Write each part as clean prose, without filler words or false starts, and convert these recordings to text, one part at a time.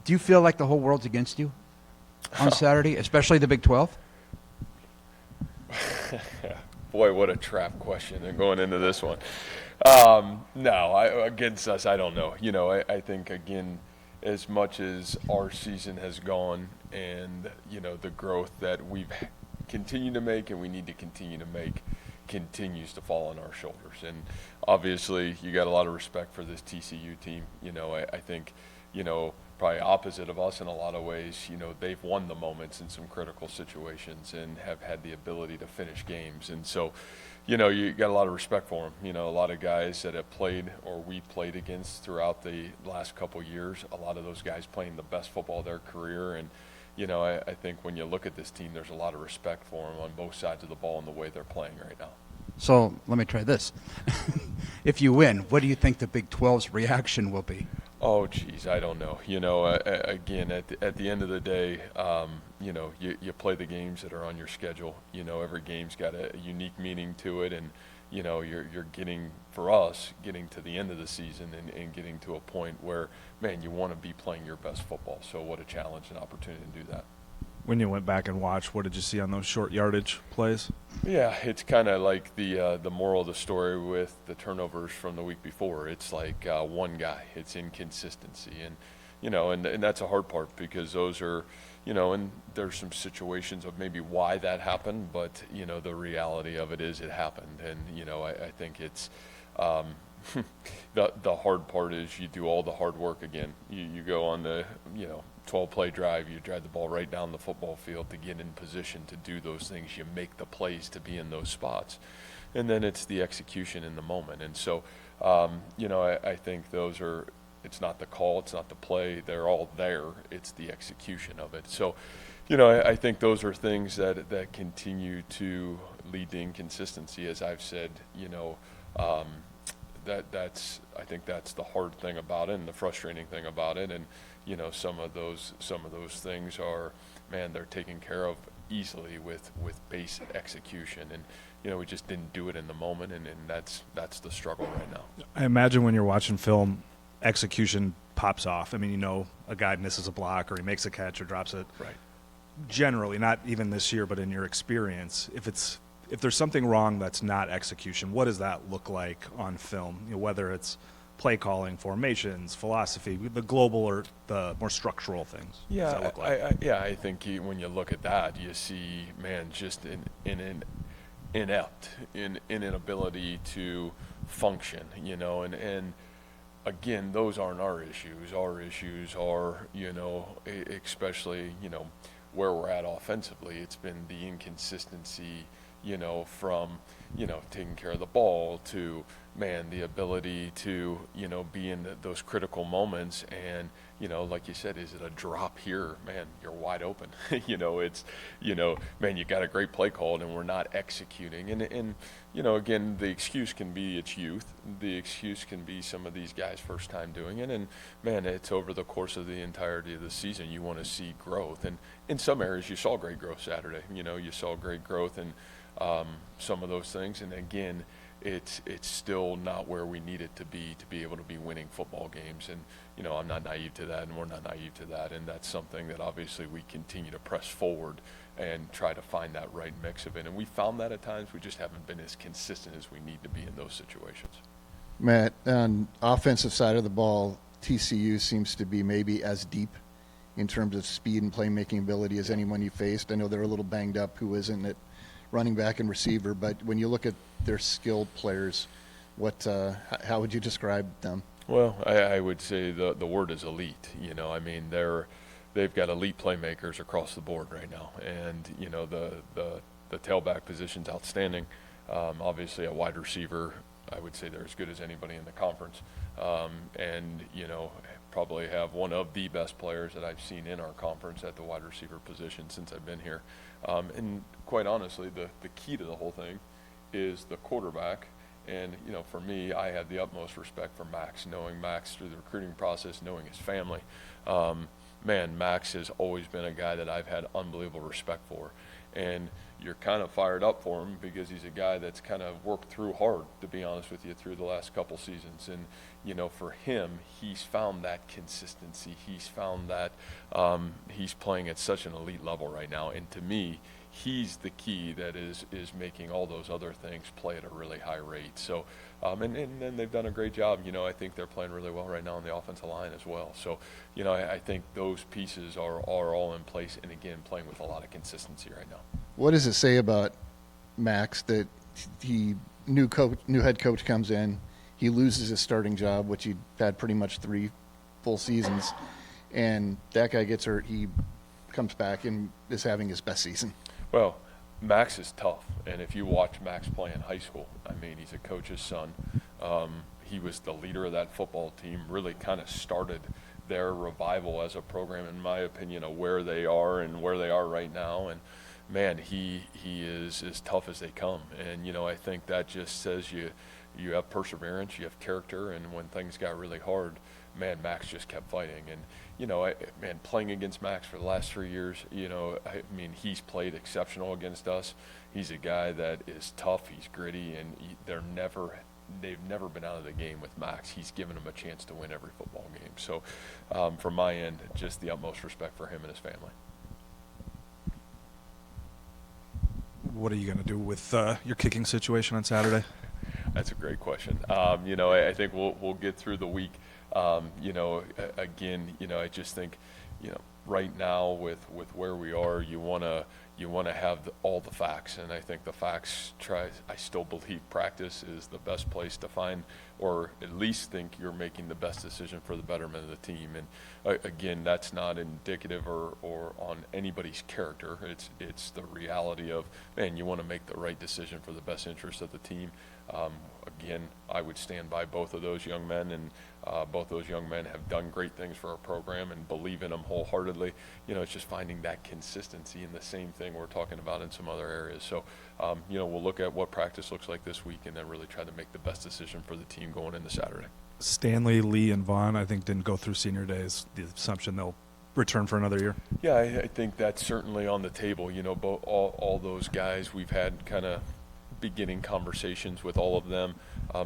Do you feel like the whole world's against you on Saturday, especially the Big 12? Boy, what a trap question and going into this one. No, against us, I don't know. I think, again, as much as our season has gone and, the growth that we've continued to make and we need to continue to make continues to fall on our shoulders. And obviously, you got a lot of respect for this TCU team. I think, probably opposite of us in a lot of ways. They've won the moments in some critical situations and have had the ability to finish games. And so, you got a lot of respect for them. A lot of guys that have played or we played against throughout the last couple years, a lot of those guys playing the best football of their career. And, I think when you look at this team, there's a lot of respect for them on both sides of the ball and the way they're playing right now. So let me try this. If you win, what do you think the Big 12's reaction will be? Oh, geez, I don't know. Again, at the end of the day, you play the games that are on your schedule. Every game's got a unique meaning to it, and you're getting, for us, getting to the end of the season and getting to a point where, man, you want to be playing your best football. So what a challenge and opportunity to do that. When you went back and watched, what did you see on those short yardage plays? Yeah, it's kind of like the moral of the story with the turnovers from the week before. It's like one guy. It's inconsistency, and that's a hard part because those are, and there's some situations of maybe why that happened, but the reality of it is it happened, and I think it's. The hard part is you do all the hard work again. You go on the 12-play drive, you drive the ball right down the football field to get in position to do those things. You make the plays to be in those spots. And then it's the execution in the moment. And so, I think those are – it's not the call, it's not the play. They're all there. It's the execution of it. So, I think those are things that continue to lead to inconsistency, as I've said, I think that's the hard thing about it and the frustrating thing about it. And some of those things are, man, they're taken care of easily with base execution, and we just didn't do it in the moment, and that's the struggle right now. I imagine when you're watching film, execution pops off. I mean, a guy misses a block or he makes a catch or drops it. Right. Generally, not even this year, but in your experience, if there's something wrong that's not execution, what does that look like on film? Whether it's play calling, formations, philosophy, the global or the more structural things. Yeah, what does that look like? I think when you look at that, you see, man, just an inability to function, and again, those aren't our issues. Our issues are, especially, where we're at offensively. It's been the inconsistency, from, taking care of the ball to, man, the ability to, be in those critical moments. And, like you said, is it a drop here? Man, you're wide open. It's, man, you got a great play called and we're not executing. And, again, the excuse can be it's youth. The excuse can be some of these guys' first time doing it. And, man, it's over the course of the entirety of the season. You want to see growth. And in some areas, you saw great growth Saturday. You saw great growth in some of those things. And, again, it's still not where we need it to be able to be winning football games. And, I'm not naive to that, and we're not naive to that. And that's something that obviously we continue to press forward and try to find that right mix of it. And we found that at times. We just haven't been as consistent as we need to be in those situations. Matt, on offensive side of the ball, TCU seems to be maybe as deep in terms of speed and playmaking ability as anyone you faced. I know they're a little banged up, who isn't at running back and receiver, but when you look at their skilled players, how would you describe them? Well, I would say the word is elite. They've got elite playmakers across the board right now, and the tailback position's outstanding. Obviously, a wide receiver, I would say they're as good as anybody in the conference, and probably have one of the best players that I've seen in our conference at the wide receiver position since I've been here. And quite honestly, the key to the whole thing is the quarterback. And, for me, I have the utmost respect for Max, knowing Max through the recruiting process, knowing his family. Man, Max has always been a guy that I've had unbelievable respect for. And you're kind of fired up for him because he's a guy that's kind of worked through hard, to be honest with you, through the last couple seasons. And, you know, for him, he's found that consistency. He's found that he's playing at such an elite level right now. And to me, he's the key that is making all those other things play at a really high rate. So, and then they've done a great job. You know, I think they're playing really well right now on the offensive line as well. So, you know, I think those pieces are all in place, and again, playing with a lot of consistency right now. What does it say about Max that new head coach comes in, he loses his starting job, which he had pretty much 3 full seasons, and that guy gets hurt, he comes back and is having his best season? Well, Max is tough, and if you watch Max play in high school, I mean, he's a coach's son. He was the leader of that football team, really kind of started their revival as a program, in my opinion, of where they are and where they are right now. And man, he is as tough as they come. And, you know, I think that just says you have perseverance, you have character, and when things got really hard, man, Max just kept fighting. And, you know, playing against Max for the last 3 years, you know, I mean, he's played exceptional against us. He's a guy that is tough, he's gritty, and they've never been out of the game with Max. He's given them a chance to win every football game. So from my end, just the utmost respect for him and his family. What are you going to do with your kicking situation on Saturday? That's a great question. You know, I think we'll get through the week. You know, again, you know, I just think, you know, right now with where we are, you want to have all the facts, and I think the facts I still believe practice is the best place to find, or at least think you're making the best decision for the betterment of the team. And again, that's not indicative or on anybody's character. It's the reality of, man, you want to make the right decision for the best interest of the team. Again, I would stand by both of those young men, and both those young men have done great things for our program and believe in them wholeheartedly. You know, it's just finding that consistency, and the same thing we're talking about in some other areas. So, you know, we'll look at what practice looks like this week and then really try to make the best decision for the team going into Saturday. Stanley, Lee, and Vaughn, I think, didn't go through senior days. The assumption they'll return for another year? Yeah, I think that's certainly on the table. You know, all those guys, we've had kind of beginning conversations with all of them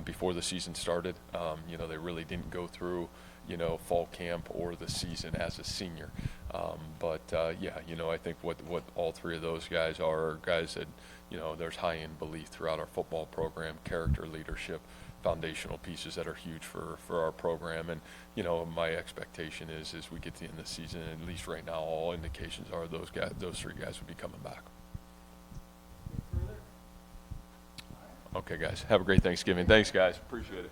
before the season started. You know, they really didn't go through, you know, fall camp or the season as a senior. Yeah, you know, I think what all 3 of those guys are guys that, you know, there's high-end belief throughout our football program, character, leadership, foundational pieces that are huge for our program. And, you know, my expectation is as we get to the end of the season, at least right now, all indications are those 3 guys will be coming back. Okay, guys. Have a great Thanksgiving. Thanks, guys. Appreciate it.